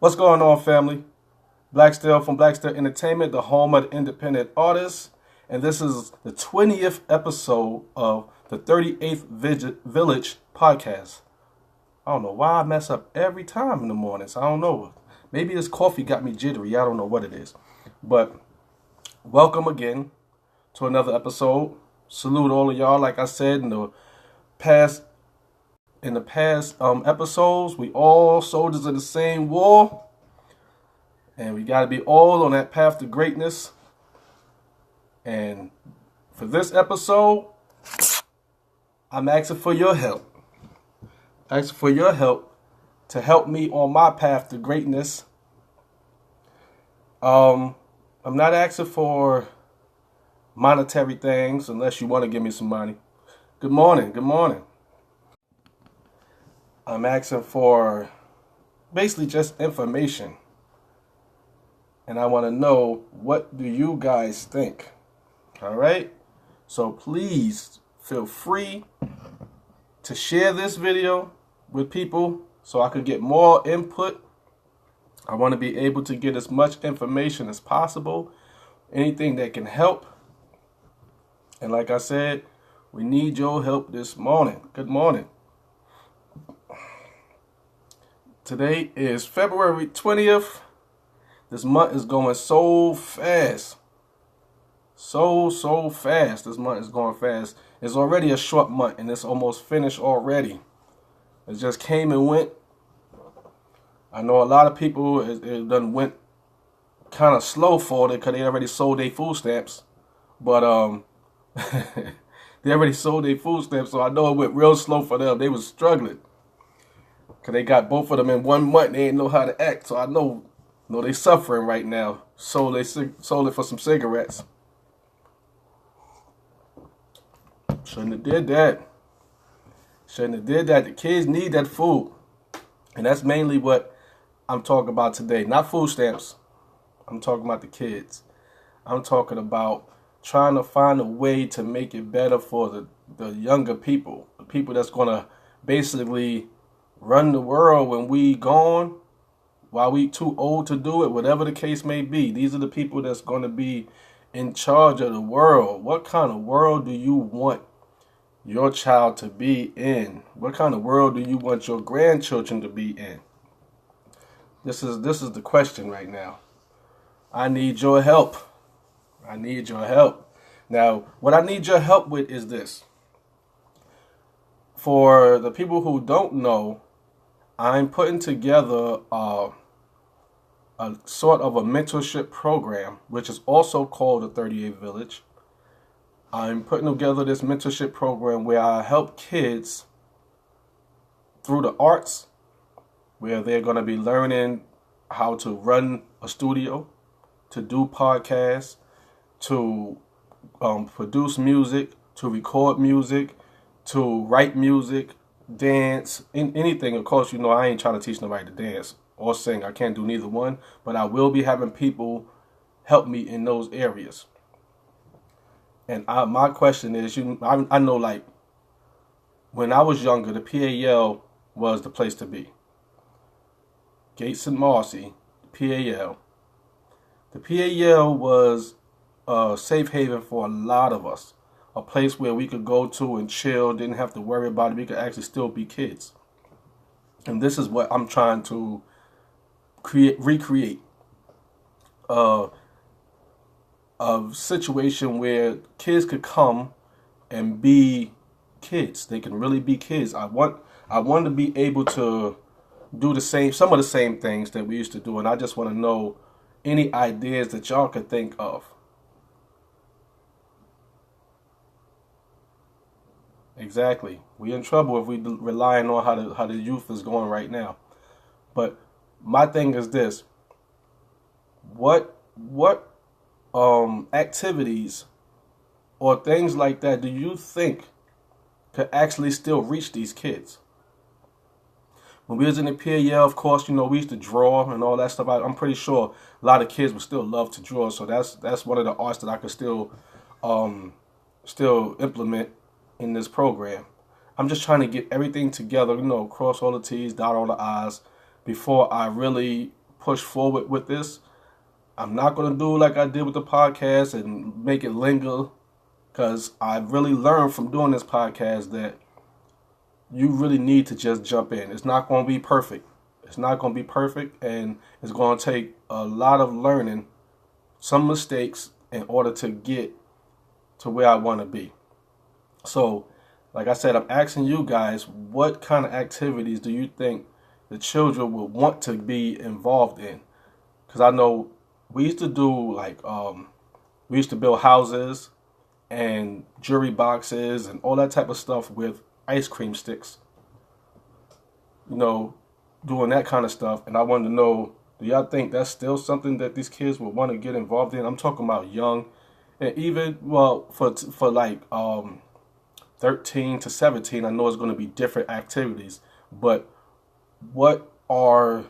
What's going on, family? Blacksteel from Blacksteel Entertainment, the home of the independent artists. And this is the 20th episode of the 38th Village podcast. I don't know why I mess up every time in the mornings. I don't know. Maybe this coffee got me jittery. I don't know what it is. But welcome again to another episode. Salute all of y'all. Like I said in the past episodes, we all soldiers of the same war, and we got to be all on that path to greatness. And for this episode, I'm asking for your help. Asking for your help to help me on my path to greatness. I'm not asking for monetary things unless you want to give me some money. Good morning. Good morning. I'm asking for basically just information. And I want to know, what do you guys think? All right? So please feel free to share this video with people so I could get more input. I want to be able to get as much information as possible. Anything that can help. And like I said, we need your help this morning. Good morning. Today is February 20th. This month is going so fast. So fast. This month is going fast. It's already a short month and it's almost finished already. It just came and went. I know a lot of people, it done went kind of slow for it because they already sold their food stamps. But they already sold their food stamps, so I know it went real slow for them. They was struggling. Because they got both of them in 1 month. They ain't know how to act. So I know they suffering right now. Sold it for some cigarettes. Shouldn't have did that. Shouldn't have did that. The kids need that food. And that's mainly what I'm talking about today. Not food stamps. I'm talking about the kids. I'm talking about trying to find a way to make it better for the younger people. The people that's going to basically run the world when we gone, while we too old to do it, whatever the case may be. These are the people that's going to be in charge of the world. What kind of world do you want your child to be in? What kind of world do you want your grandchildren to be in? This is the question right now. I need your help. I need your help. Now, what I need your help with is this. For the people who don't know, I'm putting together a sort of a mentorship program, which is also called the 38th Village. I'm putting together this mentorship program where I help kids through the arts, where they're going to be learning how to run a studio, to do podcasts, to produce music, to record music, to write music, dance, anything. Of course, I ain't trying to teach nobody to dance or sing. I can't do neither one, but I will be having people help me in those areas. And my question is, I know, like, when I was younger, the PAL was the place to be. Gates and Marcy, PAL. The PAL was a safe haven for a lot of us. A place where we could go to and chill, didn't have to worry about it. We could actually still be kids. And this is what I'm trying to recreate. A situation where kids could come and be kids. They can really be kids. I want to be able to do some of the same things that we used to do. And I just want to know any ideas that y'all could think of. Exactly. We in trouble if we relying on how the youth is going right now. But my thing is this: what activities or things like that do you think could actually still reach these kids? When we was in the PAL, of course, we used to draw and all that stuff. I'm pretty sure a lot of kids would still love to draw. So that's one of the arts that I could still implement in this program. I'm just trying to get everything together, cross all the T's, dot all the I's before I really push forward with this. I'm not going to do like I did with the podcast and make it linger, because I really learned from doing this podcast that you really need to just jump in. It's not going to be perfect. It's not going to be perfect, and it's going to take a lot of learning, some mistakes, in order to get to where I want to be. So, like I said, I'm asking you guys, what kind of activities do you think the children would want to be involved in? Because I know we used to do we used to build houses and jewelry boxes and all that type of stuff with ice cream sticks. You know, doing that kind of stuff. And I wanted to know, do y'all think that's still something that these kids would want to get involved in? I'm talking about young, and even, well, for like 13 to 17, I know it's going to be different activities, but what are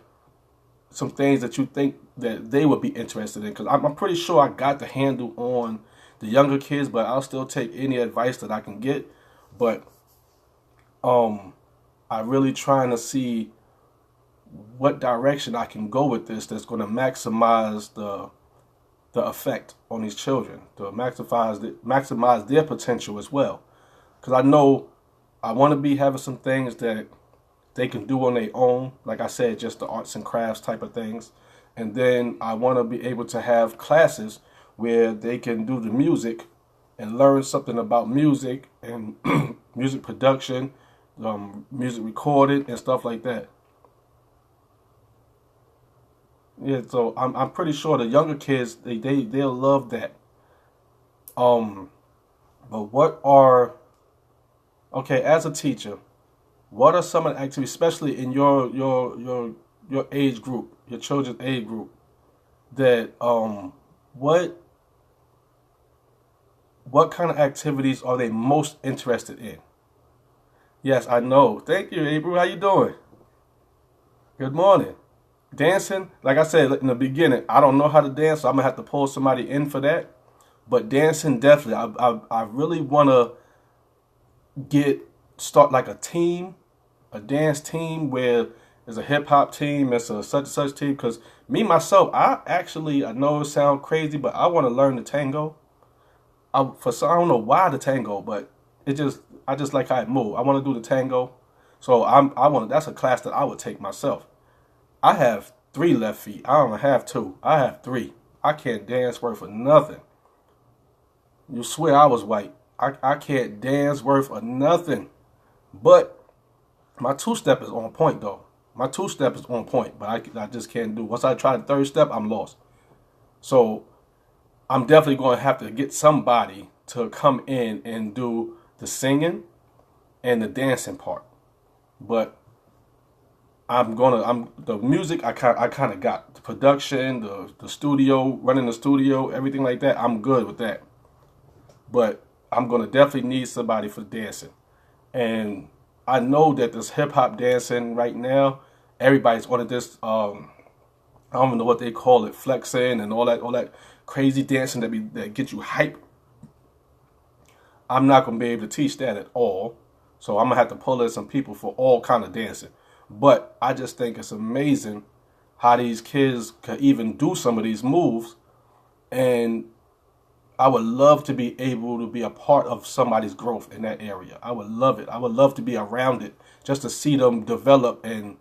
some things that you think that they would be interested in? Because I'm pretty sure I got the handle on the younger kids, but I'll still take any advice that I can get. But I'm really trying to see what direction I can go with this that's going to maximize the effect on these children, to maximize their potential as well. Because I know I want to be having some things that they can do on their own. Like I said, just the arts and crafts type of things. And then I want to be able to have classes where they can do the music and learn something about music and music production, music recording and stuff like that. Yeah, so I'm pretty sure the younger kids, they'll love that. But okay, as a teacher, what are some of the activities, especially in your age group, your children's age group, that what kind of activities are they most interested in? Yes, I know. Thank you, April. How you doing? Good morning. Dancing, like I said in the beginning, I don't know how to dance, so I'm gonna have to pull somebody in for that. But dancing, definitely, I really want to start like a team, a dance team where there's a hip hop team, it's a such and such team. Because me myself, I know it sounds crazy, but I want to learn the tango. I don't know why the tango, but I just like how it move. I want to do the tango, so that's a class that I would take myself. I have 3 left feet. I don't have 2. I have 3. I can't dance worth for nothing. You swear I was white. I can't dance worth for nothing. But my 2-step is on point, though. My 2-step is on point, but I just can't do. Once I try the 3rd step, I'm lost. So I'm definitely going to have to get somebody to come in and do the singing and the dancing part. But the music, I kind of got the production, the studio, running the studio, everything like that. I'm good with that. But I'm going to definitely need somebody for dancing. And I know that this hip hop dancing right now, everybody's on this, I don't even know what they call it, flexing and all that crazy dancing that gets you hype. I'm not going to be able to teach that at all. So I'm going to have to pull in some people for all kind of dancing. But I just think it's amazing how these kids can even do some of these moves. And I would love to be able to be a part of somebody's growth in that area. I would love it. I would love to be around it just to see them develop and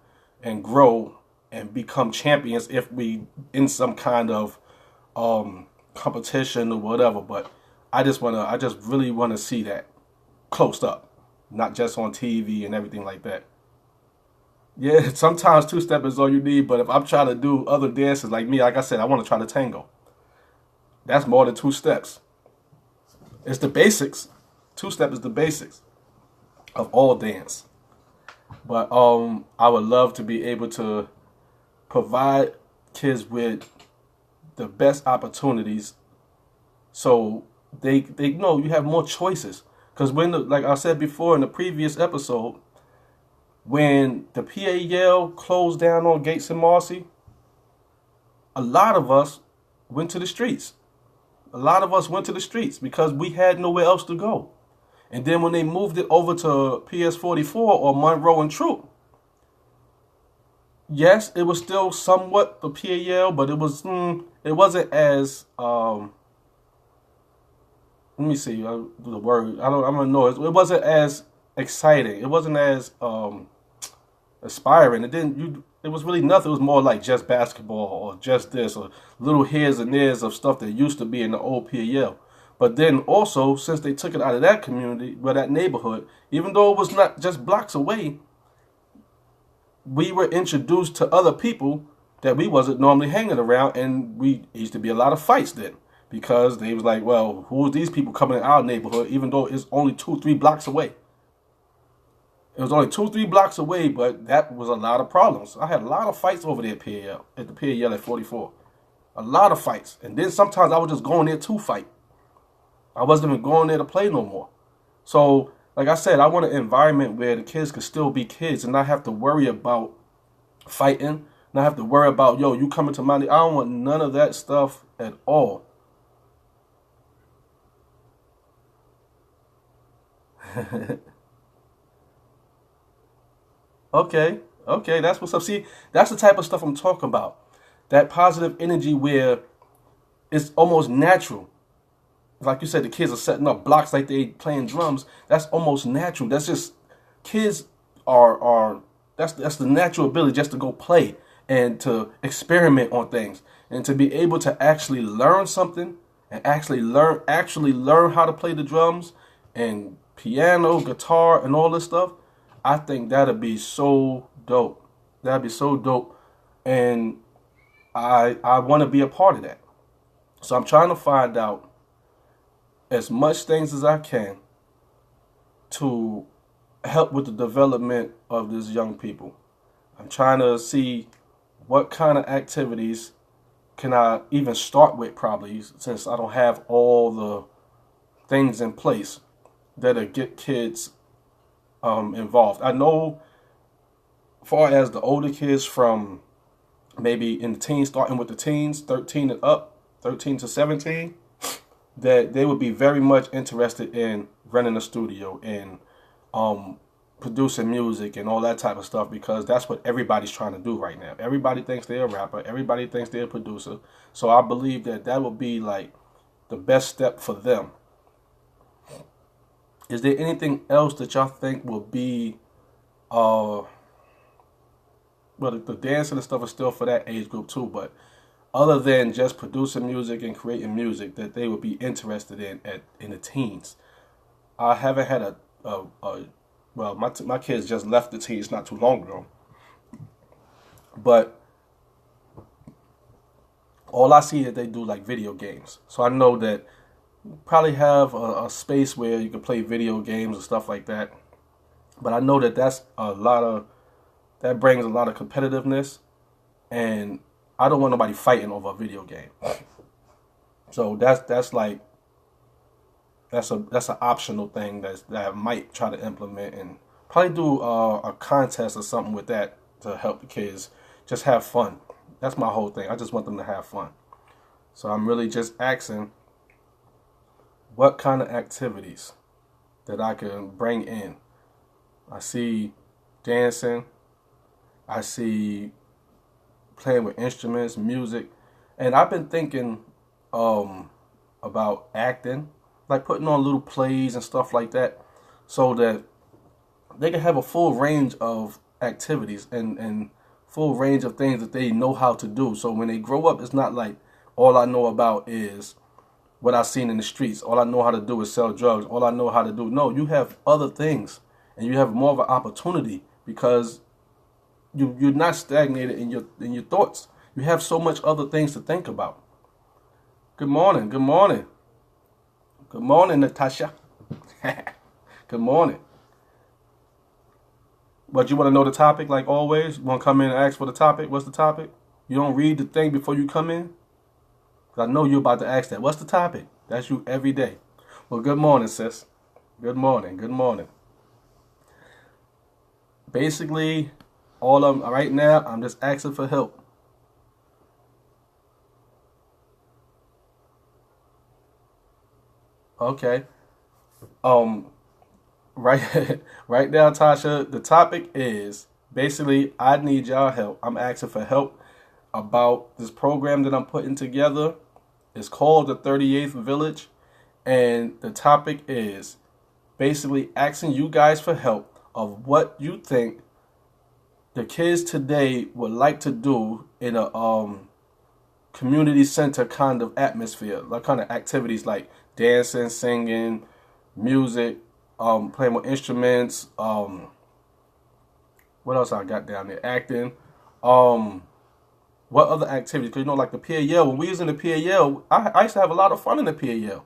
grow and become champions if we in some kind of competition or whatever. But I just really want to see that close up, not just on TV and everything like that. Yeah, sometimes 2-step is all you need, but if I'm trying to do other dances like me, like I said, I want to try the tango. That's more than 2 steps. It's the basics. 2-step is the basics of all dance. But I would love to be able to provide kids with the best opportunities so they know you have more choices. Because like I said before in the previous episode, when the PA Yale closed down on Gates and Marcy, a lot of us went to the streets. A lot of us went to the streets because we had nowhere else to go. And then when they moved it over to PS44 or Monroe and Troop, yes, it was still somewhat the PAL, but it wasn't as let me see the word. I don't know. It wasn't as exciting. It wasn't as aspiring. It didn't. It was really nothing. It was more like just basketball or just this or little here's and there's of stuff that used to be in the old PAL. But then also, since they took it out of that community, or that neighborhood, even though it was not just blocks away, we were introduced to other people that we wasn't normally hanging around, and we used to be a lot of fights then because they was like, well, who are these people coming in our neighborhood, even though it's only 2-3 blocks away. It was only 2-3 blocks away, but that was a lot of problems. I had a lot of fights over there at the PAL at 44. A lot of fights. And then sometimes I was just going there to fight. I wasn't even going there to play no more. So, like I said, I want an environment where the kids could still be kids and not have to worry about fighting, not have to worry about, yo, you coming to my... I don't want none of that stuff at all. Okay, okay, that's what's up. See, that's the type of stuff I'm talking about. That positive energy where it's almost natural. Like you said, the kids are setting up blocks like they playing drums. That's almost natural. That's just kids are that's the natural ability just to go play and to experiment on things and to be able to actually learn something and actually learn how to play the drums and piano, guitar, and all this stuff. I think that'd be so dope. That'd be so dope, and I want to be a part of that. So I'm trying to find out as much things as I can to help with the development of these young people. I'm trying to see what kind of activities can I even start with, probably, since I don't have all the things in place that'll get kids involved. I know, far as the older kids from maybe in the teens, starting with the teens, 13 and up, 13 to 17, that they would be very much interested in running a studio and um, producing music and all that type of stuff because that's what everybody's trying to do right now. Everybody thinks they're a rapper. Everybody thinks they're a producer. So I believe that that would be like the best step for them. Is there anything else that y'all think will be, well, the dancing and stuff is still for that age group too, but other than just producing music and creating music that they would be interested in the teens? I haven't had a well, my kids just left the teens not too long ago, but all I see is they do like video games. So I know that you probably have a space where you can play video games and stuff like that. But I know that that brings a lot of competitiveness, and I don't want nobody fighting over a video game. So that's an optional thing that I might try to implement and probably do a contest or something with that to help the kids just have fun. That's my whole thing. I just want them to have fun. So I'm really just asking what kind of activities that I can bring in. I see dancing. I see playing with instruments, music, and I've been thinking about acting, like putting on little plays and stuff like that, so that they can have a full range of activities and full range of things that they know how to do. So when they grow up, it's not like all I know about is what I've seen in the streets. All I know how to do is sell drugs. All I know how to do. No, you have other things, and you have more of an opportunity because you're not stagnated in your thoughts. You have so much other things to think about. Good morning. Good morning. Good morning, Natasha. Good morning. But you want to know the topic like always? You want to come in and ask for the topic? What's the topic? You don't read the thing before you come in? 'Cause I know you're about to ask that. What's the topic? That's you every day. Well, good morning, sis. Good morning. Good morning. Basically, right now, I'm just asking for help. Okay. Um, right, right now, Tasha. The topic is Basically, I need y'all help. I'm asking for help about this program that I'm putting together. It's called the 38th Village, and the topic is basically asking you guys for help of what you think the kids today would like to do in a community center kind of atmosphere, like kind of activities like dancing, singing, music, playing with instruments, what else I got down there? Acting. What other activities? Because like the PAL, when we was in the PAL, I used to have a lot of fun in the PAL.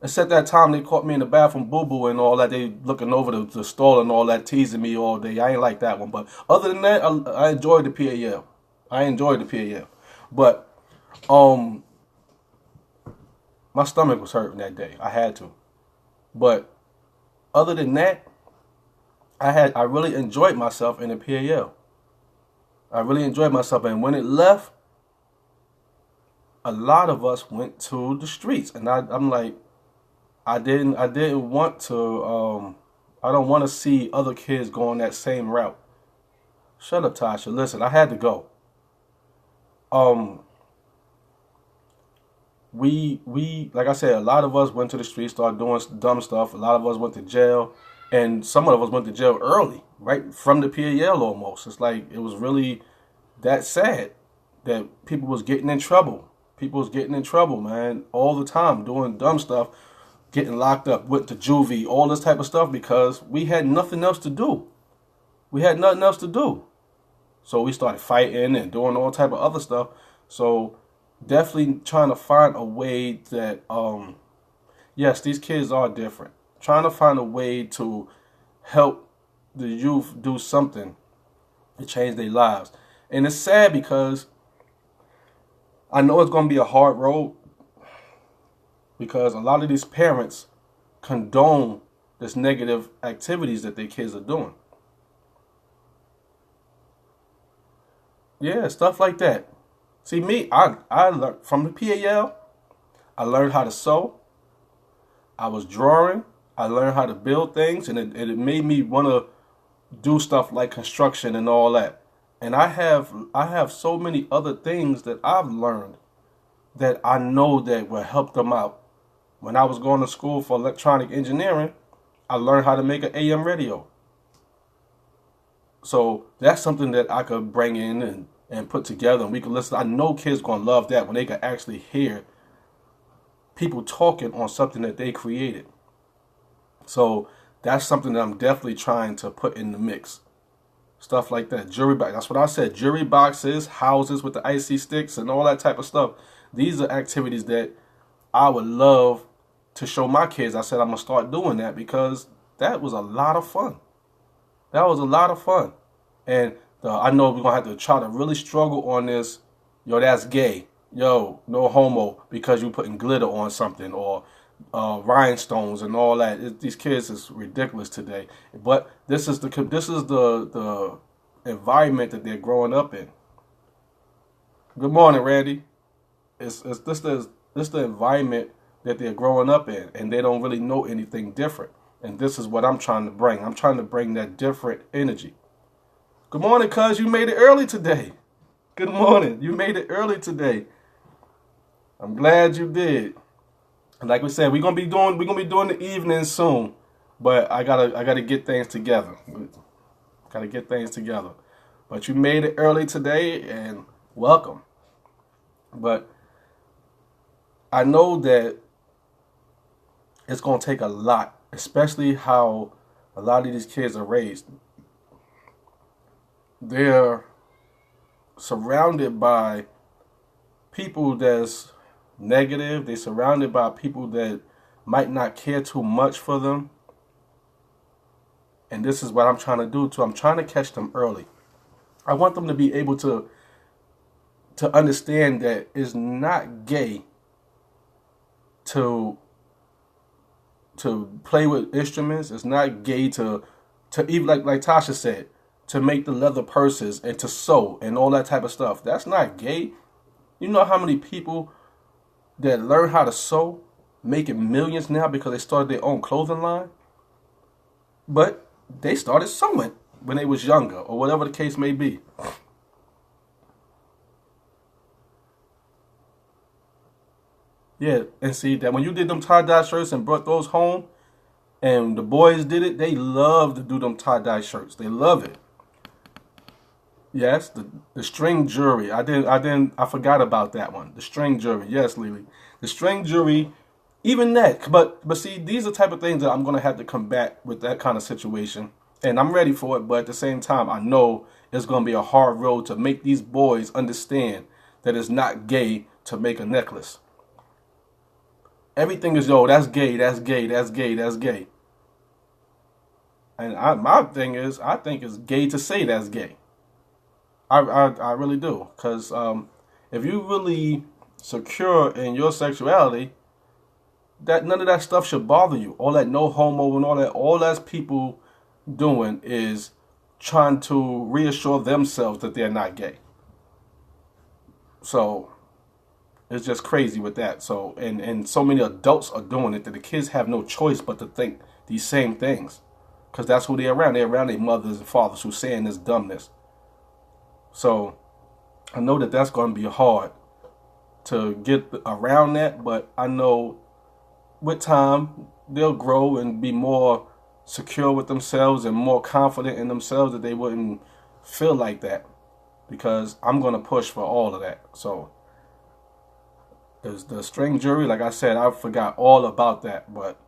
Except that time they caught me in the bathroom boo-boo and all that. They looking over the stall and all that, teasing me all day. I ain't like that one. But other than that, I enjoyed the PAL. I enjoyed the PAL. But my stomach was hurting that day. I had to. But other than that, I really enjoyed myself in the PAL. I really enjoyed myself, and when it left, a lot of us went to the streets, and I'm like, I didn't want to. I don't want to see other kids going that same route. Shut up, Tasha. Listen, I had to go. We like I said, a lot of us went to the streets, started doing dumb stuff. A lot of us went to jail, and some of us went to jail early, right from the PAL almost. It's like it was really that sad that people was getting in trouble. People was getting in trouble, man, all the time, doing dumb stuff, getting locked up, went to juvie, all this type of stuff because we had nothing else to do. We had nothing else to do. So we started fighting and doing all type of other stuff. So definitely trying to find a way that, yes, these kids are different. Trying to find a way to help the youth do something to change their lives. And it's sad because I know it's going to be a hard road because a lot of these parents condone this negative activities that their kids are doing. Yeah, stuff like that. See, me, I learned from the PAL, I learned how to sew. I was drawing. I learned how to build things, and it made me want to do stuff like construction and all that. And I have so many other things that I've learned that I know that will help them out. When I was going to school for electronic engineering, I learned how to make an AM radio. So that's something that I could bring in and put together, and we could listen. I know kids going to love that when they can actually hear people talking on something that they created. So that's something that I'm definitely trying to put in the mix. Stuff like that. Jury box. That's what I said. Jury boxes, houses with the icy sticks, and all that type of stuff. These are activities that I would love to show my kids. I said I'm going to start doing that because that was a lot of fun. That was a lot of fun. And I know we're going to have to try to really struggle on this. Yo, that's gay. Yo, no homo because you putting glitter on something or rhinestones and all that. These kids is ridiculous today. But this is the environment that they're growing up in. Good morning, Randy. It's the environment that they're growing up in, and they don't really know anything different. And this is what I'm trying to bring. I'm trying to bring that different energy. Good morning, cuz. You made it early today. Good morning. You made it early today. I'm glad you did. And like we said, we're gonna be doing the evening soon. But I gotta get things together. Gotta get things together. But you made it early today, and welcome. But I know that it's gonna take a lot, especially how a lot of these kids are raised. They're surrounded by people that's negative. They're surrounded by people that might not care too much for them. And this is what I'm trying to do too. I'm trying to catch them early. I want them to be able to understand that it's not gay to play with instruments. It's not gay to even like Tasha said, to make the leather purses and to sew and all that type of stuff. That's not gay. You know how many people that learn how to sew making millions now because they started their own clothing line? But they started sewing when they was younger, or whatever the case may be. Yeah, and see that when you did them tie-dye shirts and brought those home, and the boys did it, they love to do them tie-dye shirts. They love it. Yes, the string jury. I forgot about that one. The string jury. Yes, Lily. The string jury, even that. But see, these are the type of things that I'm gonna have to combat with that kind of situation. And I'm ready for it, but at the same time, I know it's gonna be a hard road to make these boys understand that it's not gay to make a necklace. Everything is, yo, that's gay, that's gay, that's gay, that's gay. And my thing is, I think it's gay to say that's gay. I really do. Because if you really secure in your sexuality, that none of that stuff should bother you. All that no homo and all that's people doing is trying to reassure themselves that they're not gay. So it's just crazy with that. So and so many adults are doing it that the kids have no choice but to think these same things. Because that's who they're around. They're around their mothers and fathers who saying this dumbness. So I know that that's going to be hard to get around that, but I know with time they'll grow and be more secure with themselves and more confident in themselves that they wouldn't feel like that, because I'm going to push for all of that. So the string jury, like I said, I forgot all about that, but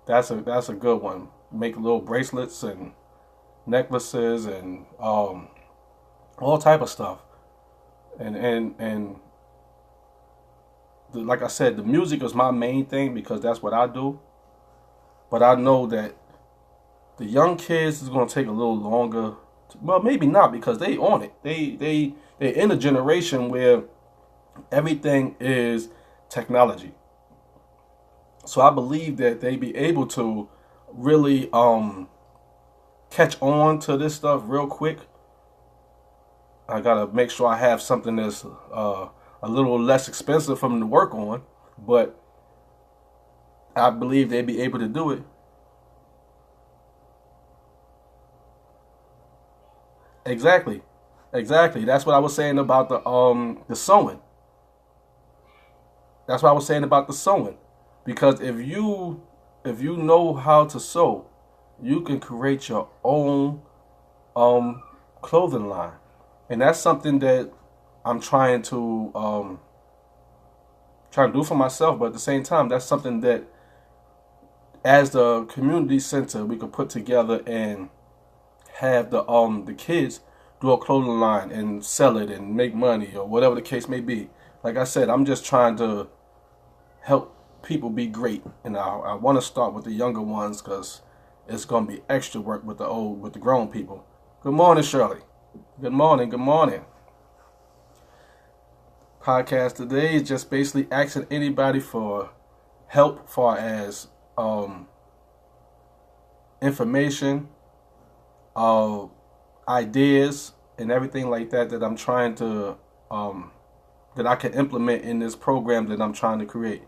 that's a good one. Make little bracelets and necklaces and all type of stuff. And like I said, the music is my main thing because that's what I do. But I know that the young kids is going to take a little longer. Well, maybe not, because they on it. They're in a generation where everything is technology. So I believe that they be able to really catch on to this stuff real quick. I gotta make sure I have something that's a little less expensive for them to work on, but I believe they'd be able to do it. Exactly, exactly. That's what I was saying about the sewing. That's what I was saying about the sewing, because if you know how to sew, you can create your own clothing line, and that's something that I'm trying to do for myself. But at the same time, that's something that, as the community center, we could put together and have the kids do a clothing line and sell it and make money or whatever the case may be. Like I said, I'm just trying to help people be great, and I want to start with the younger ones because it's gonna be extra work with the grown people. Good morning, Shirley. Good morning. Good morning. Podcast today is just basically asking anybody for help, far as information, ideas, and everything like that I'm trying to that I can implement in this program that I'm trying to create.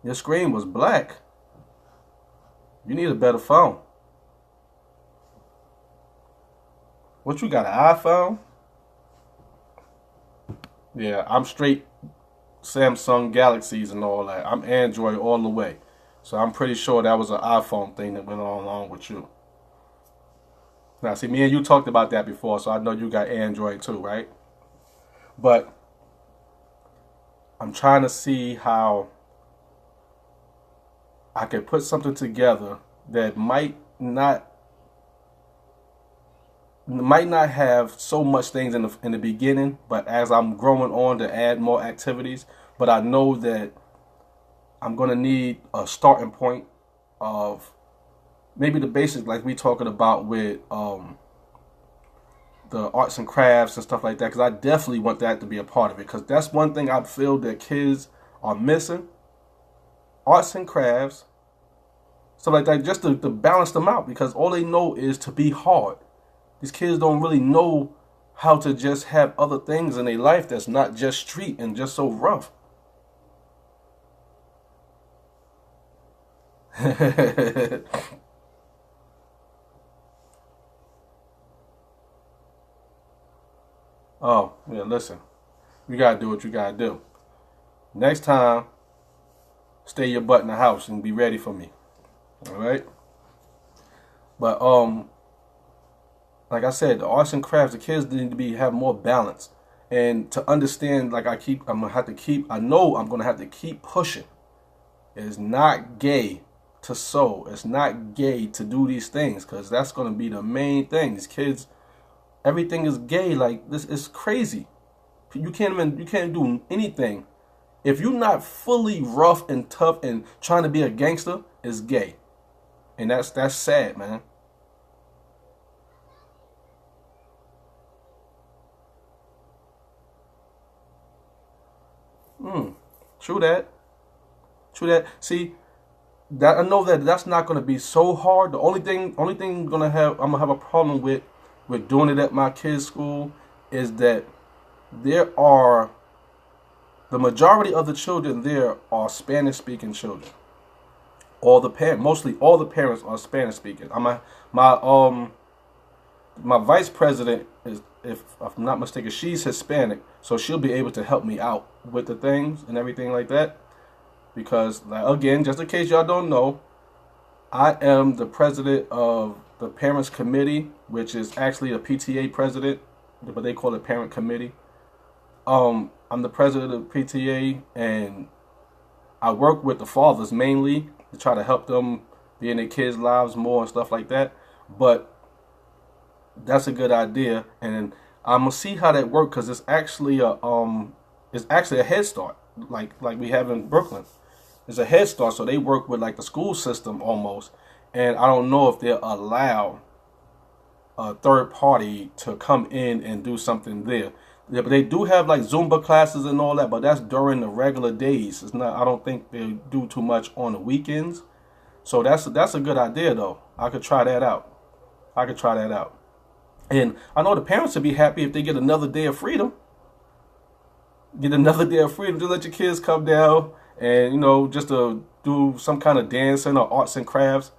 Your screen was black. You need a better phone. What, you got, an iPhone? Yeah, I'm straight Samsung Galaxies and all that. I'm Android all the way. So I'm pretty sure that was an iPhone thing that went on along with you. Now, see, me and you talked about that before, so I know you got Android too, right? But I'm trying to see how I can put something together that might not have so much things in the beginning, but as I'm growing on, to add more activities. But I know that I'm gonna need a starting point of maybe the basics, like we talking about with the arts and crafts and stuff like that, because I definitely want that to be a part of it, because that's one thing I feel that kids are missing: arts and crafts, stuff like that, just to balance them out, because all they know is to be hard. These kids don't really know how to just have other things in their life that's not just street and just so rough. Oh, yeah, listen. You gotta do what you gotta do. Next time, stay your butt in the house and be ready for me. All right? But like I said, the arts and crafts, the kids need to have more balance. And to understand, like I know I'm gonna have to keep pushing. It's not gay to sew. It's not gay to do these things, because that's gonna be the main thing. These kids, everything is gay. Like, this is crazy. You can't do anything. If you're not fully rough and tough and trying to be a gangster, it's gay. And that's sad, man. True that. True that. See, that I know that that's not gonna be so hard. The only thing I'm gonna have a problem with doing it at my kids' school is that there are the majority of the children there are Spanish speaking children. Mostly all the parents are Spanish speaking. My vice president is, if I'm not mistaken, she's Hispanic, so she'll be able to help me out with the things and everything like that. Because, like, again, just in case y'all don't know, I am the president of the parents committee, which is actually a PTA president, but they call it parent committee. I'm the president of the PTA, and I work with the fathers mainly to try to help them be in their kids' lives more and stuff like that. But that's a good idea, and I'm gonna see how that works, because it's actually a Head Start, like we have in Brooklyn. It's a Head Start, so they work with like the school system almost, and I don't know if they'll allow a third party to come in and do something there. Yeah, but they do have like Zumba classes and all that, but that's during the regular days. It's not. I don't think they do too much on the weekends. So that's a good idea though. I could try that out. I could try that out. And I know the parents would be happy if they get another day of freedom. Get another day of freedom to let your kids come down and, just to do some kind of dancing or arts and crafts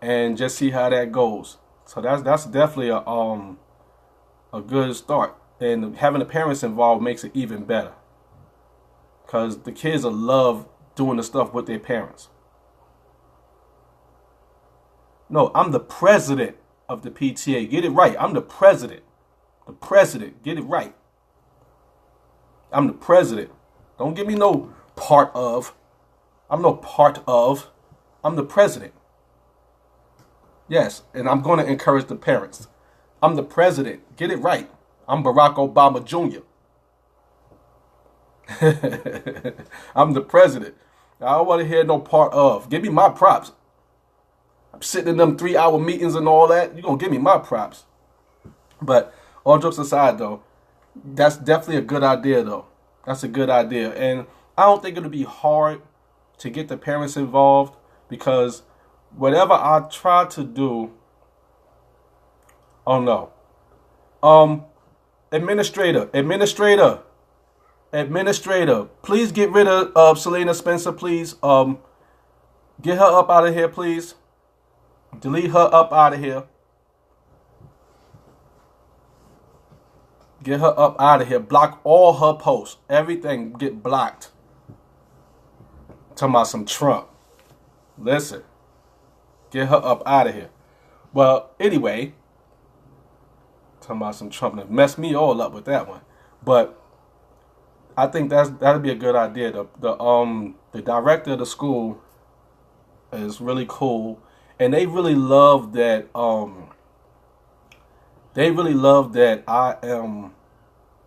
and just see how that goes. So that's definitely a good start. And having the parents involved makes it even better, because the kids will love doing the stuff with their parents. No, I'm the president of the PTA. Get it right. I'm the president. The president. Get it right. I'm the president. Don't give me no part of. I'm no part of. I'm the president. Yes, and I'm going to encourage the parents. I'm the president. Get it right. I'm Barack Obama Jr. I'm the president. I don't want to hear no part of. Give me my props. I'm sitting in them 3-hour meetings and all that. You're going to give me my props. But all jokes aside, though, that's definitely a good idea, though. That's a good idea. And I don't think it'll be hard to get the parents involved, because whatever I try to do, oh no. Administrator, please get rid of Selena Spencer, please. Get her up out of here, please. Delete her up out of here. Get her up out of here. Block all her posts. Everything get blocked. Talking about some Trump. Listen. Get her up out of here. Well, anyway. Talking about some Trump. That messed me all up with that one. But I think that'd be a good idea. The director of the school is really cool. And they really love that I am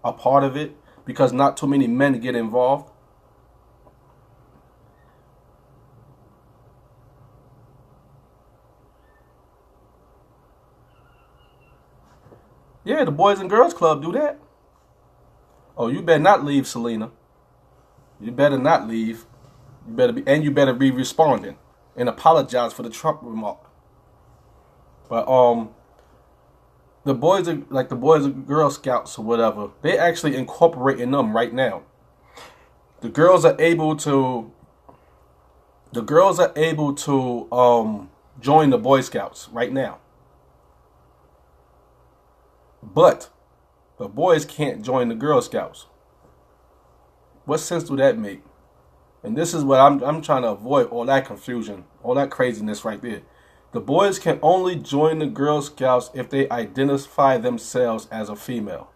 a part of it, because not too many men get involved. Yeah, the Boys and Girls Club do that. Oh, you better not leave, Selena. You better not leave. You better be responding and apologize for the Trump remark. But the Boys and Girl Scouts or whatever, they actually incorporating them right now. The girls are able to join the Boy Scouts right now. But the boys can't join the Girl Scouts. What sense do that make? And this is what I'm trying to avoid, all that confusion, all that craziness right there. The boys can only join the Girl Scouts if they identify themselves as a female.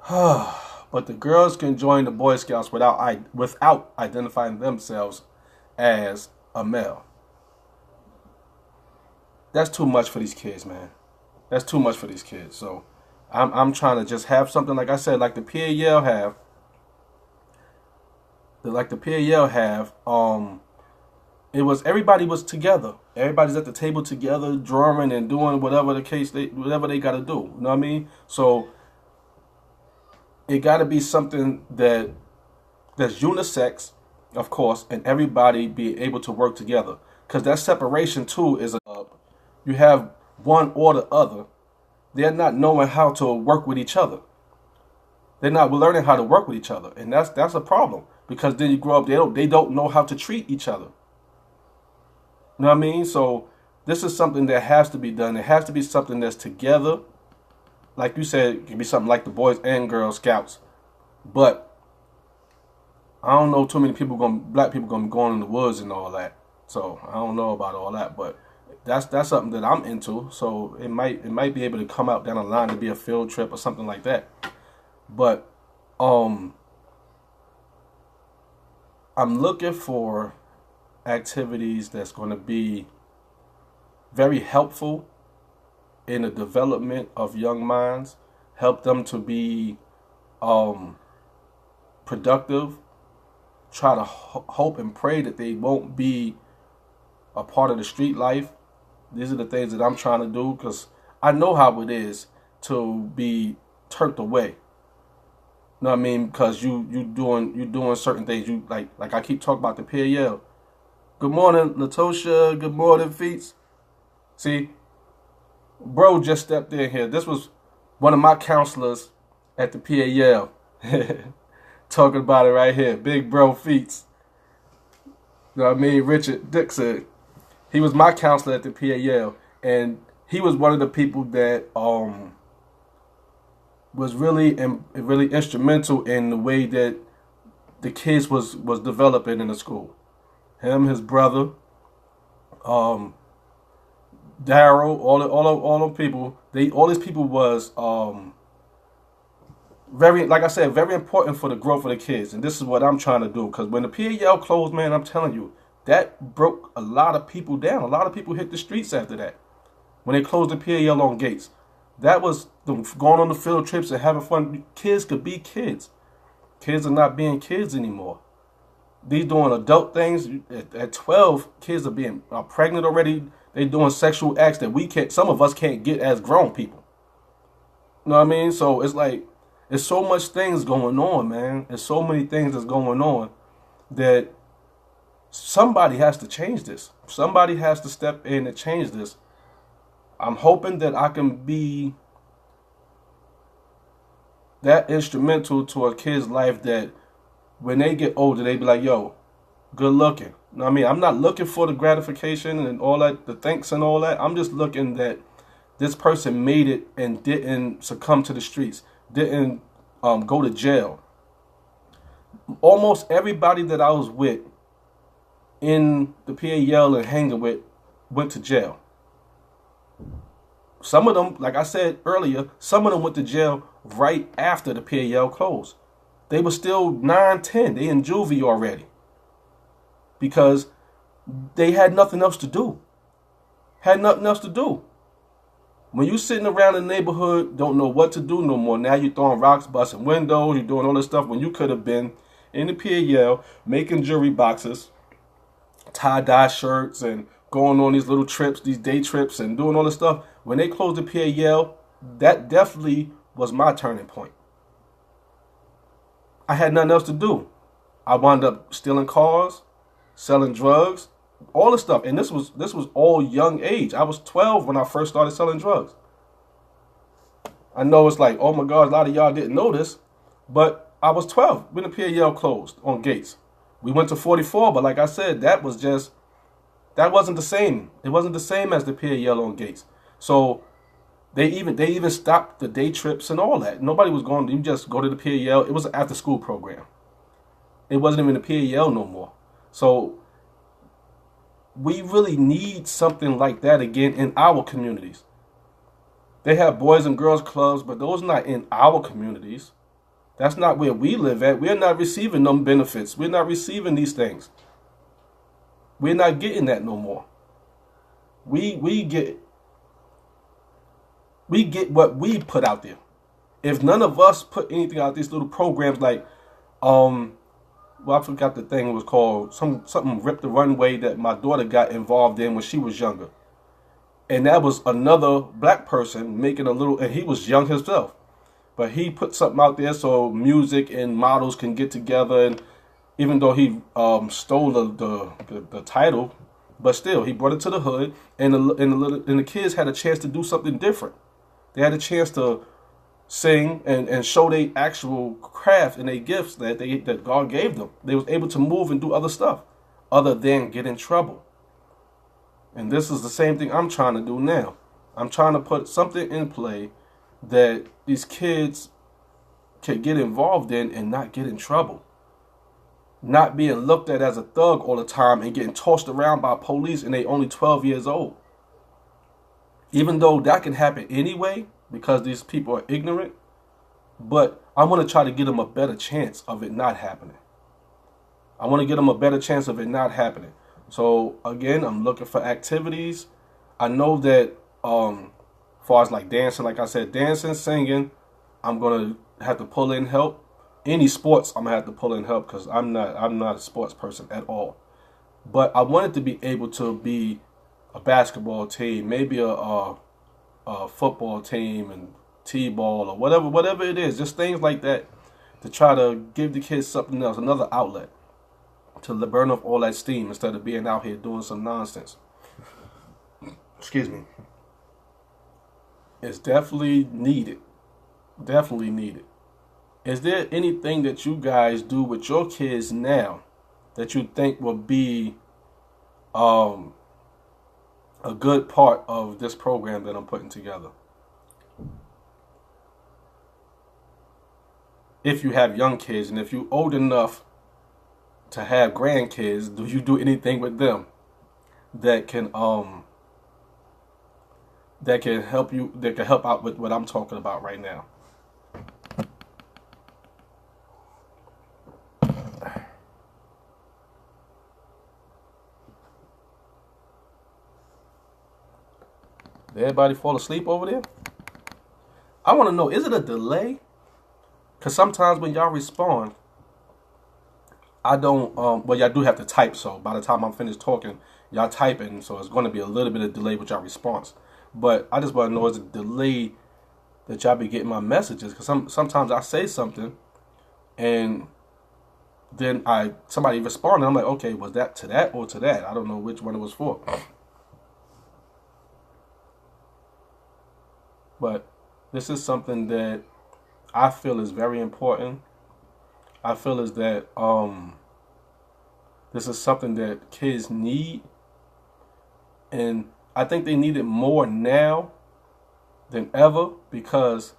But the girls can join the Boy Scouts without identifying themselves as a male. That's too much for these kids, man. That's too much for these kids. So I'm trying to just have something, like I said, like the PAL have. It was, everybody was together. Everybody's at the table together, drumming and doing whatever they got to do. You know what I mean? So it got to be something that's unisex, of course, and everybody be able to work together. Because that separation too is you have one or the other. They're not knowing how to work with each other. They're not learning how to work with each other, and that's a problem. Because then you grow up, they don't know how to treat each other. You know what I mean? So this is something that has to be done. It has to be something that's together. Like you said, it can be something like the Boys and Girl Scouts. But I don't know too many black people gonna be going in the woods and all that. So I don't know about all that, but that's something that I'm into. So it might be able to come out down the line to be a field trip or something like that. But I'm looking for activities that's going to be very helpful in the development of young minds, help them to be productive, try to hope and pray that they won't be a part of the street life. These are the things that I'm trying to do, because I know how it is to be turned away. You know what I mean? Because you doing certain things. You like I keep talking about the PAL. Good morning, Latosha. Good morning, Feats. See, bro just stepped in here. This was one of my counselors at the PAL. Talking about it right here. Big bro Feats. You know what I mean? Richard Dixon. He was my counselor at the PAL. And he was one of the people that was really instrumental in the way that the kids was developing in the school. Him, his brother, Daryl, all those people. All these people was very, like I said, very important for the growth of the kids. And this is what I'm trying to do. Because when the PAL closed, man, I'm telling you, that broke a lot of people down. A lot of people hit the streets after that. When they closed the PAL on Gates. That was them going on the field trips and having fun. Kids could be kids. Kids are not being kids anymore. These doing adult things. At 12, kids are being pregnant already. They doing sexual acts that some of us can't get as grown people. You know what I mean? So it's like, there's so much things going on, man. There's so many things that's going on that somebody has to change this. Somebody has to step in and change this. I'm hoping that I can be that instrumental to a kid's life that when they get older, they be like, yo, good looking. You know what I mean? I'm not looking for the gratification and all that, the thanks and all that. I'm just looking that this person made it and didn't succumb to the streets, didn't go to jail. Almost everybody that I was with in the PAL and hanging with went to jail. Some of them, like I said earlier, some of them went to jail right after the PAL closed. They were still 9, 10. They in juvie already. Because they had nothing else to do. When you sitting around the neighborhood, don't know what to do no more. Now you're throwing rocks, busting windows, you're doing all this stuff when you could have been in the PAL making jewelry boxes, tie-dye shirts, and going on these little trips, these day trips, and doing all this stuff. When they closed the PAL, that definitely was my turning point. I had nothing else to do. I wound up stealing cars, selling drugs, all this stuff. And this was all young age. I was 12 when I first started selling drugs. I know it's like, oh my God, a lot of y'all didn't know this, but I was 12 when the PAL closed on Gates. We went to 44, but like I said, that wasn't the same. It wasn't the same as the PAL on Gates. So They even stopped the day trips and all that. Nobody was going. You just go to the PAL. It was an after school program. It wasn't even the PAL no more. So we really need something like that again in our communities. They have boys and girls clubs, but those are not in our communities. That's not where we live at. We're not receiving them benefits. We're not receiving these things. We're not getting that no more. We get what we put out there. If none of us put anything out, these little programs like well, I forgot the thing it was called, something Rip the Runway that my daughter got involved in when she was younger. And that was another black person making a little, and he was young himself. But he put something out there so music and models can get together. And even though he stole the title, but still he brought it to the hood, and the kids had a chance to do something different. They had a chance to sing and show their actual craft and their gifts that God gave them. They was able to move and do other stuff other than get in trouble. And this is the same thing I'm trying to do now. I'm trying to put something in play that these kids can get involved in and not get in trouble. Not being looked at as a thug all the time and getting tossed around by police and they only 12 years old. Even though that can happen anyway, because these people are ignorant, but I want to try to get them a better chance of it not happening. I want to get them a better chance of it not happening. So again, I'm looking for activities. I know that as far as like dancing, like I said, dancing, singing, I'm gonna have to pull in help. Any sports, I'm gonna have to pull in help because I'm not a sports person at all. But I wanted to be able to be a basketball team, maybe a football team and t-ball or whatever it is, just things like that to try to give the kids something else, another outlet to burn off all that steam instead of being out here doing some nonsense. Excuse me. It's definitely needed. Definitely needed. Is there anything that you guys do with your kids now that you think will be a good part of this program that I'm putting together? If you have young kids and if you're old enough to have grandkids, do you do anything with them that can help you, that can help out with what I'm talking about right now? Did everybody fall asleep over there? I want to know, is it a delay? Because sometimes when y'all respond, I don't, well, y'all do have to type, so by the time I'm finished talking, y'all typing, so it's going to be a little bit of delay with y'all response. But I just want to know, is it a delay that y'all be getting my messages? Because sometimes I say something, and then somebody responded, I'm like, okay, was that to that or to that? I don't know which one it was for. But this is something that I feel is very important. I feel is that this is something that kids need, and I think they need it more now than ever because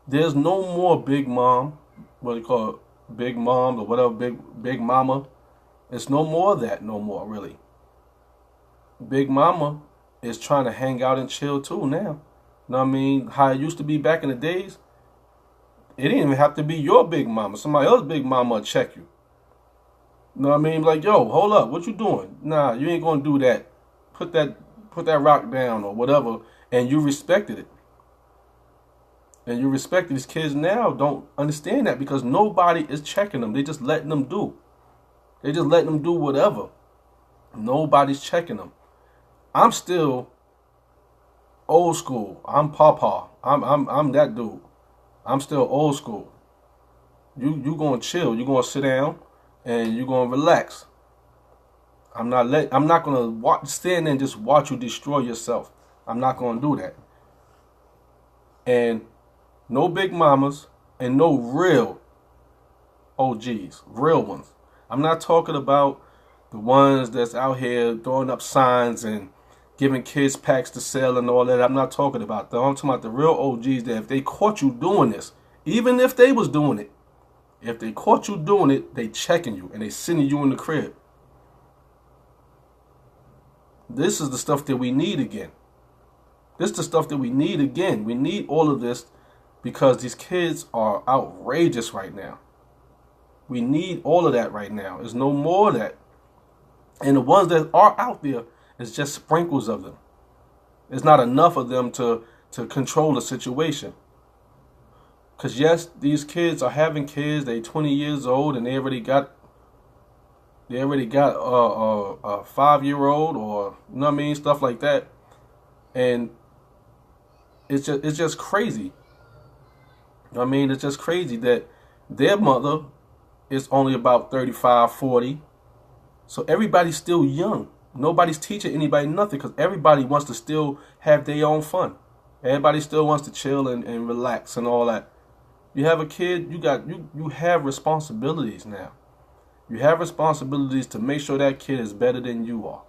there's no more big mom, what do you call it, big mom or whatever, big mama. It's no more of that no more, really. Big mama is trying to hang out and chill too now. You know what I mean? How it used to be back in the days, it didn't even have to be your big mama. Somebody else's big mama will check you. You know what I mean? Like, yo, hold up, what you doing? Nah, you ain't gonna do that. Put that rock down or whatever, and you respected it. And you respect these kids now don't understand that because nobody is checking them. They just letting them do. They just letting them do whatever. Nobody's checking them. I'm still old school. I'm Papa. I'm that dude. I'm still old school. You gonna chill. You gonna sit down and you gonna relax. I'm not gonna stand there and just watch you destroy yourself. I'm not gonna do that. And no big mamas and no real OGs, real ones. I'm not talking about the ones that's out here throwing up signs and giving kids packs to sell and all that. I'm not talking about that. I'm talking about the real OGs that if they caught you doing this, even if they was doing it, if they caught you doing it, they checking you and they sending you in the crib. This is the stuff that we need again. This is the stuff that we need again. We need all of this because these kids are outrageous right now. We need all of that right now. There's no more of that. And the ones that are out there, it's just sprinkles of them. It's not enough of them to control the situation. Because yes, these kids are having kids. They 20 years old and they already got a 5-year-old or, you know what I mean, stuff like that. And it's just crazy. I mean, it's just crazy that their mother is only about 35, 40. So everybody's still young. Nobody's teaching anybody nothing because everybody wants to still have their own fun. Everybody still wants to chill and relax and all that. You have a kid, you have responsibilities now. You have responsibilities to make sure that kid is better than you are.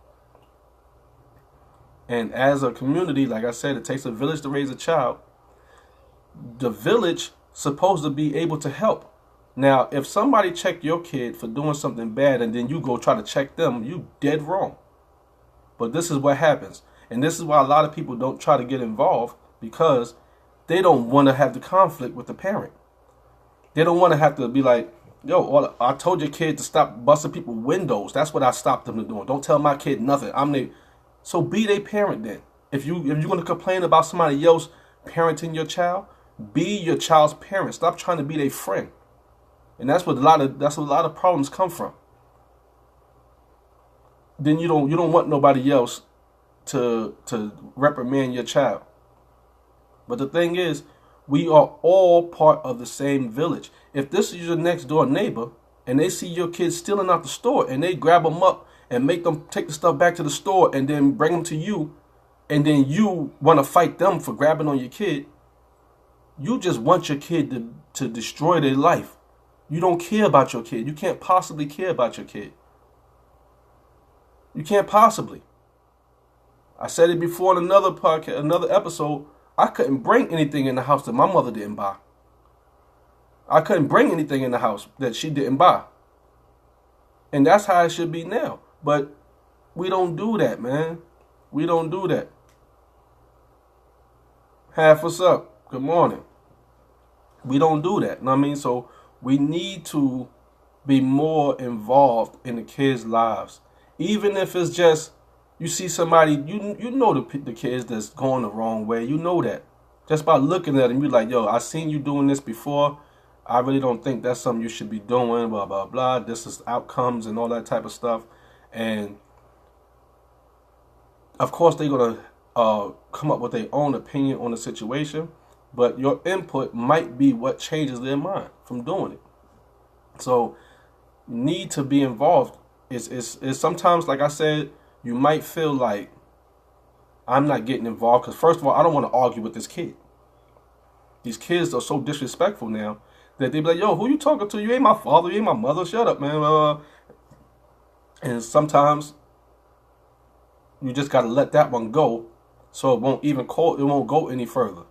And as a community, like I said, it takes a village to raise a child. The village supposed to be able to help. Now, if somebody checked your kid for doing something bad and then you go try to check them, you dead wrong. But this is what happens. And this is why a lot of people don't try to get involved because they don't want to have the conflict with the parent. They don't want to have to be like, yo, I told your kid to stop busting people's windows. That's what I stopped them to doing. Don't tell my kid nothing. So be their parent then. If you're going to complain about somebody else parenting your child, be your child's parent. Stop trying to be their friend. And that's where a lot of problems come from. Then you don't want nobody else to reprimand your child. But the thing is, we are all part of the same village. If this is your next door neighbor and they see your kids stealing out the store and they grab them up and make them take the stuff back to the store and then bring them to you, and then you want to fight them for grabbing on your kid, you just want your kid to destroy their life. You don't care about your kid. You can't possibly care about your kid. You can't possibly. I said it before in another podcast, another episode. I couldn't bring anything in the house that my mother didn't buy. I couldn't bring anything in the house that she didn't buy. And that's how it should be now. But we don't do that, man. We don't do that. Half what's up? Good morning. We don't do that. You know what I mean? So we need to be more involved in the kids' lives. Even if it's just, you see somebody, you know the kids that's going the wrong way. You know that. Just by looking at them, you're like, yo, I seen you doing this before. I really don't think that's something you should be doing, blah, blah, blah. This is outcomes and all that type of stuff. And, of course, they're going to come up with their own opinion on the situation. But your input might be what changes their mind from doing it. So, need to be involved. It's sometimes, like I said, you might feel like I'm not getting involved because, first of all, I don't want to argue with this kid. These kids are so disrespectful now that they be like, yo, who you talking to? You ain't my father. You ain't my mother. Shut up, man. And sometimes you just got to let that one go so it won't go any further.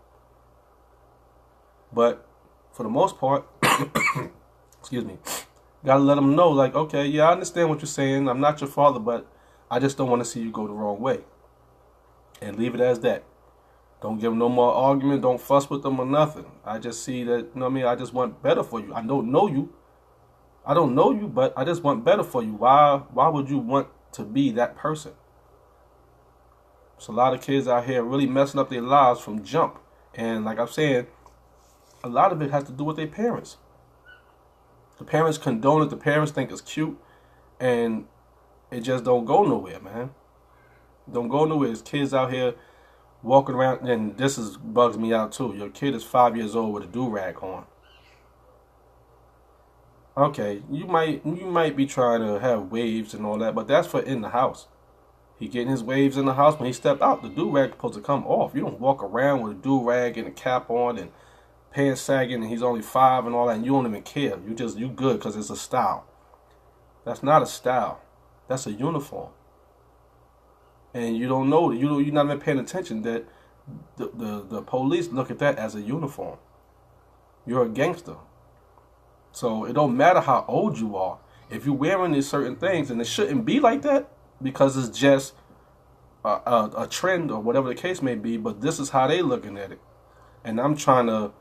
But for the most part, excuse me, got to let them know, like, okay, yeah, I understand what you're saying. I'm not your father, but I just don't want to see you go the wrong way. And leave it as that. Don't give them no more argument. Don't fuss with them or nothing. I just see that, you know what I mean? I just want better for you. I don't know you. But I just want better for you. Why would you want to be that person? There's a lot of kids out here really messing up their lives from jump. And like I'm saying, a lot of it has to do with their parents. The parents condone it. The parents think it's cute. And it just don't go nowhere, man. Don't go nowhere. There's kids out here walking around, and this bugs me out too. Your kid is 5 years old with a do-rag on. Okay, you might be trying to have waves and all that, but that's for in the house. He getting his waves in the house. When he stepped out, the do-rag supposed to come off. You don't walk around with a do-rag and a cap on and pants sagging, and he's only 5 and all that, and you don't even care. You good because it's a style. That's not a style. That's a uniform. and you don't know, you're not even paying attention that the police look at that as a uniform. You're a gangster. So it don't matter how old you are. If you're wearing these certain things, and it shouldn't be like that because it's just a trend or whatever the case may be, but this is how they looking at it. And I'm trying to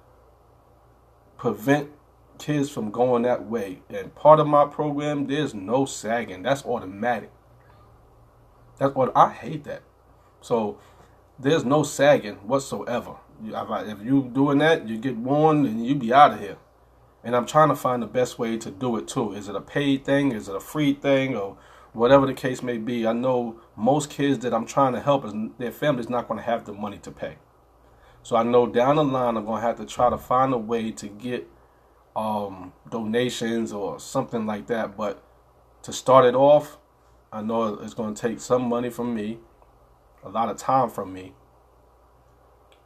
prevent kids from going that way. And part of my program, there's no sagging. That's automatic. That's what I hate that. So there's no sagging whatsoever. If you doing that, you get warned and you be out of here. And I'm trying to find the best way to do it too. Is it a paid thing? Is it a free thing? Or whatever the case may be. I know most kids that I'm trying to help, their family's not going to have the money to pay. So I know down the line I'm going to have to try to find a way to get donations or something like that. But to start it off, I know it's going to take some money from me, a lot of time from me.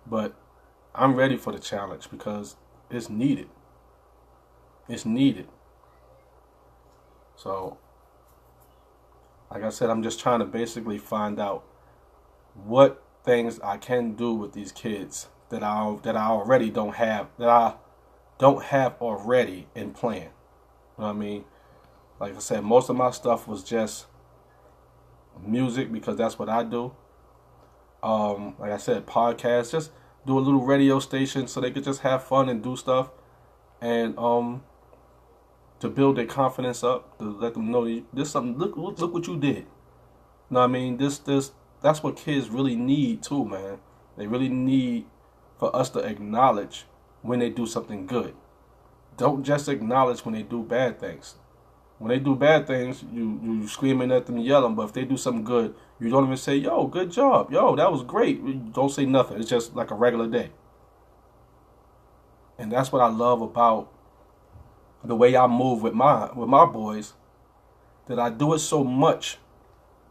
But I'm ready for the challenge because it's needed. It's needed. So, like I said, I'm just trying to basically find out what things I can do with these kids that I already don't have, that I don't have already in plan. You know what I mean? Like I said, most of my stuff was just music because that's what I do. Like I said, podcasts, just do a little radio station so they could just have fun and do stuff, and to build their confidence up, to let them know this something. Look what you did. You know what I mean? That's what kids really need too, man. They really need for us to acknowledge when they do something good. Don't just acknowledge when they do bad things. When they do bad things, you screaming at them, yelling. But if they do something good, you don't even say, "Yo, good job. Yo, that was great." You don't say nothing. It's just like a regular day. And that's what I love about the way I move with my boys, that I do it so much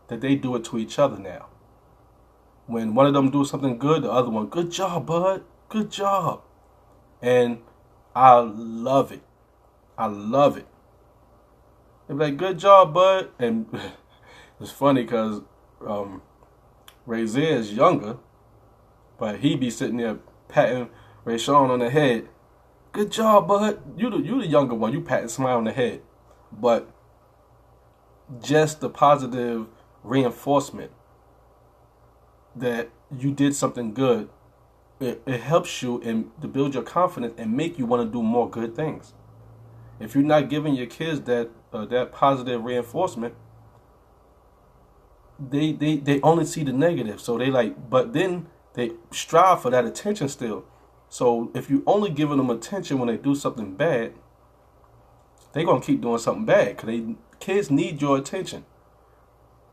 that they do it to each other now. When one of them do something good, the other one, "Good job, bud. Good job." And I love it. I love it. They're like, "Good job, bud." And it's funny because Razier is younger, but he be sitting there patting Rayshawn on the head. "Good job, bud. You the younger one. You patting somebody on the head." But just the positive reinforcement that you did something good, it helps you to build your confidence and make you want to do more good things. If you're not giving your kids that positive reinforcement, they only see the negative. So they like, but then they strive for that attention still. So if you only giving them attention when they do something bad, they're going to keep doing something bad because kids need your attention.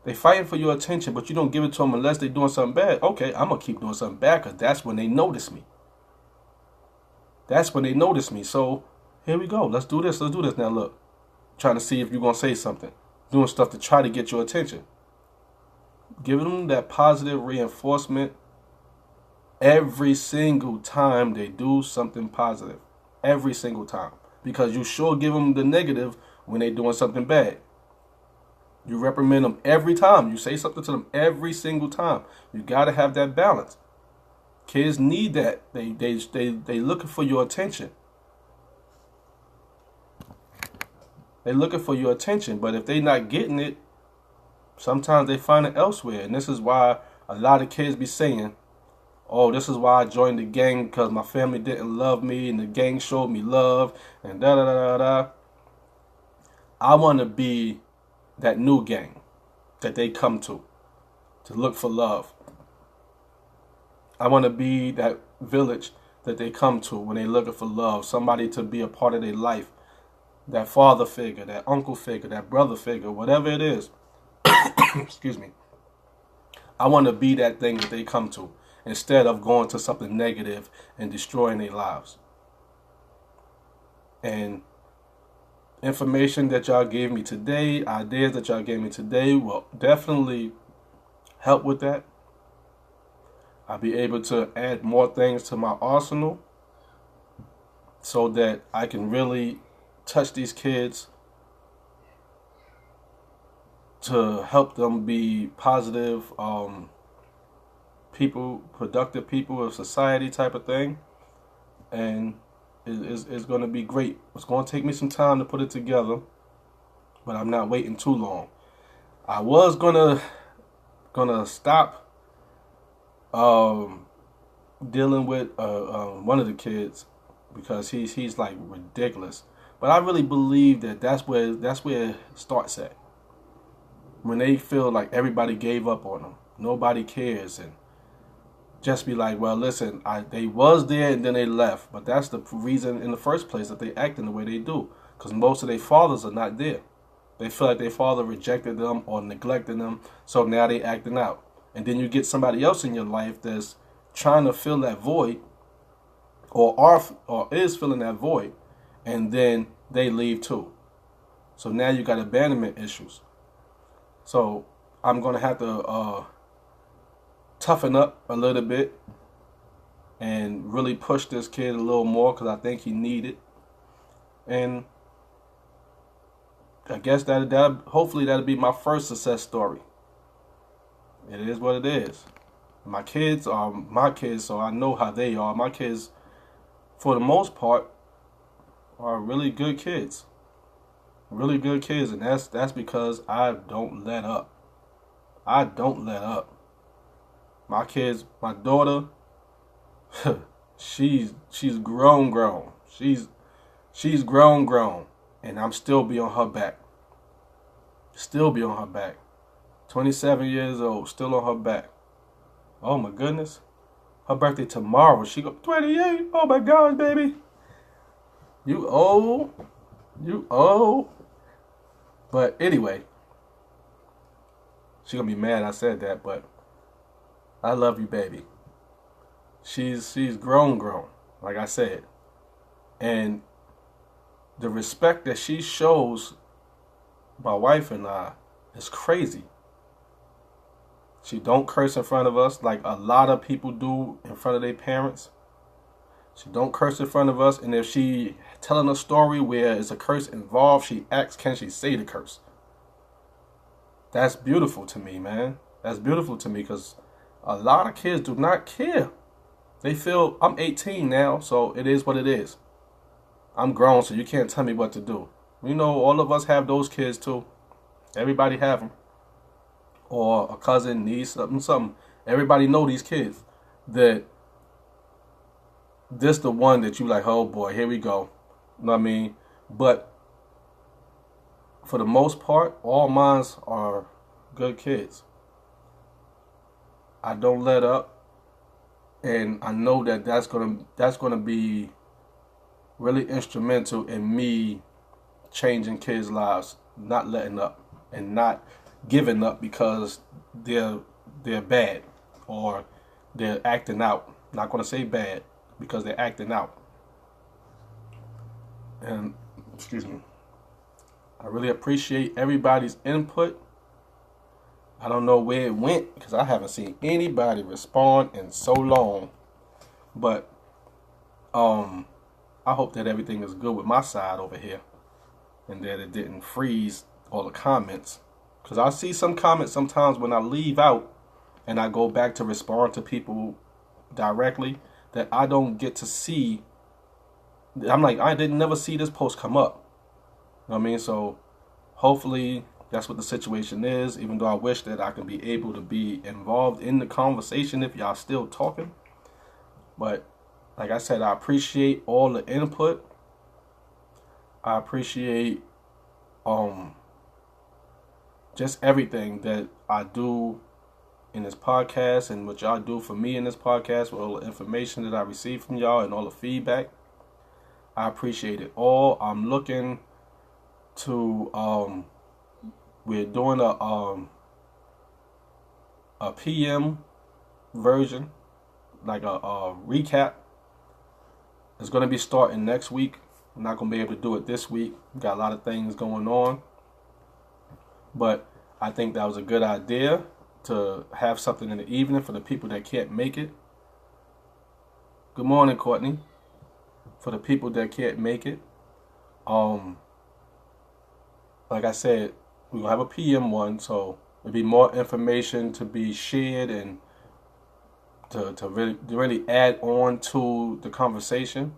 They fighting for your attention, but you don't give it to them unless they're doing something bad. Okay, I'm going to keep doing something bad because that's when they notice me. That's when they notice me. So here we go. Let's do this. Let's do this. Now look, trying to see if you're going to say something. Doing stuff to try to get your attention. Giving them that positive reinforcement every single time they do something positive. Every single time. Because you sure give them the negative when they're doing something bad. You reprimand them every time. You say something to them every single time. You got to have that balance. Kids need that. They looking for your attention. They looking for your attention. But if they not getting it, sometimes they find it elsewhere. And this is why a lot of kids be saying, "Oh, this is why I joined the gang, because my family didn't love me and the gang showed me love and da da da da da." I want to be that new gang that they come to look for love. I want to be that village that they come to when they're looking for love, somebody to be a part of their life, that father figure, that uncle figure, that brother figure, whatever it is. Excuse me. I want to be that thing that they come to instead of going to something negative and destroying their lives. And information that y'all gave me today, ideas that y'all gave me today will definitely help with that. I'll be able to add more things to my arsenal so that I can really touch these kids to help them be positive people, productive people of society type of thing. And it's going to be great. It's going to take me some time to put it together, but I'm not waiting too long. I was gonna stop dealing with one of the kids because he's like ridiculous. But I really believe that that's where it starts at. When they feel like everybody gave up on them, nobody cares, and just be like, well, listen, they was there and then they left. But that's the reason in the first place that they acting the way they do, because most of their fathers are not there. They feel like their father rejected them or neglected them, so now they acting out. And then you get somebody else in your life that's trying to fill that void, or is filling that void, and then they leave too. So now you got abandonment issues. So I'm gonna have to toughen up a little bit and really push this kid a little more because I think he needs it. And I guess that hopefully that'll be my first success story. It is what it is. My kids are my kids, so I know how they are. My kids, for the most part, are really good kids. Really good kids, and that's because I don't let up. I don't let up. My kids, my daughter, she's grown. She's grown, and I'm still be on her back. Still be on her back. 27 years old, still on her back. Oh my goodness. Her birthday tomorrow. She go 28. Oh my gosh, baby. You old. You old. But anyway, she gonna be mad I said that, but I love you, baby. She's grown, like I said. And the respect that she shows my wife and I is crazy. She don't curse in front of us like a lot of people do in front of their parents. She don't curse in front of us, and if she telling a story where it's a curse involved, she asks, can she say the curse? That's beautiful to me, man. That's beautiful to me because a lot of kids do not care. They feel, I'm 18 now, so it is what it is. I'm grown, so you can't tell me what to do. You know, all of us have those kids too. Everybody have them. Or a cousin, niece, something. Everybody know these kids. That this the one that you like, oh boy, here we go. You know what I mean? But for the most part, all mine are good kids. I don't let up, and I know that that's gonna be really instrumental in me changing kids' lives, not letting up and not giving up because they're bad or they're acting out. I'm not gonna say bad because they're acting out. And excuse me. I really appreciate everybody's input. I don't know where it went because I haven't seen anybody respond in so long. But I hope that everything is good with my side over here and that it didn't freeze all the comments. Because I see some comments sometimes when I leave out and I go back to respond to people directly that I don't get to see. I'm like, I didn't never see this post come up. You know what I mean? So hopefully that's what the situation is, even though I wish that I could be able to be involved in the conversation if y'all still talking. But like I said, I appreciate all the input. I appreciate just everything that I do in this podcast and what y'all do for me in this podcast with all the information that I receive from y'all and all the feedback. I appreciate it all. I'm looking to we're doing a PM version, like a recap. It's going to be starting next week. I'm not going to be able to do it this week. We've got a lot of things going on. But I think that was a good idea to have something in the evening for the people that can't make it. Good morning, Courtney. For the people that can't make it. Like I said, we're gonna have a PM one, so there'll be more information to be shared and to really add on to the conversation.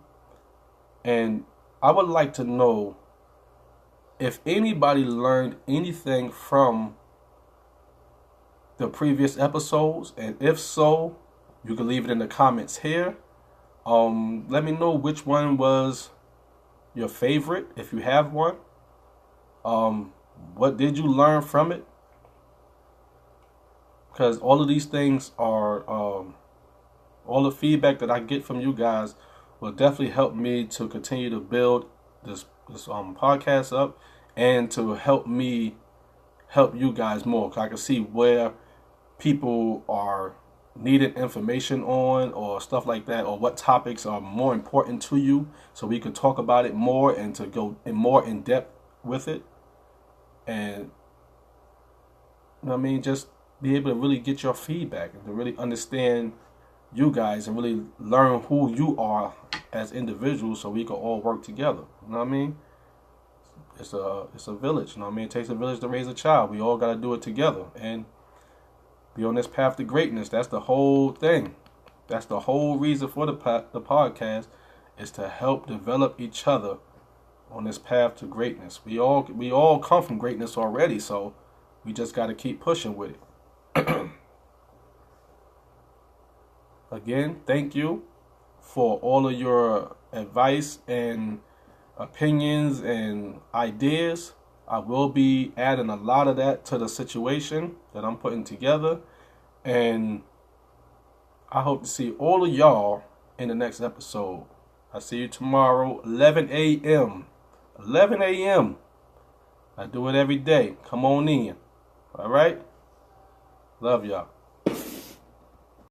And I would like to know if anybody learned anything from the previous episodes, and if so, you can leave it in the comments here. Let me know which one was your favorite, if you have one. What did you learn from it? Because all of these things are, all the feedback that I get from you guys will definitely help me to continue to build this podcast up, and to help me help you guys more. Cause I can see where people are needing information on, or stuff like that, or what topics are more important to you, so we can talk about it more and to go more in depth with it. And you know what I mean, just be able to really get your feedback and to really understand you guys and really learn who you are as individuals, so we can all work together. You know what I mean? It's a village. You know what I mean? It takes a village to raise a child. We all got to do it together and be on this path to greatness. That's the whole thing. That's the whole reason for the podcast, is to help develop each other on this path to greatness. We all come from greatness already, so we just got to keep pushing with it. Again, thank you for all of your advice and opinions and ideas. I will be adding a lot of that to the situation that I'm putting together. And I hope to see all of y'all in the next episode. I see you tomorrow, 11 a.m. 11 a.m. I do it every day. Come on in. All right? Love y'all.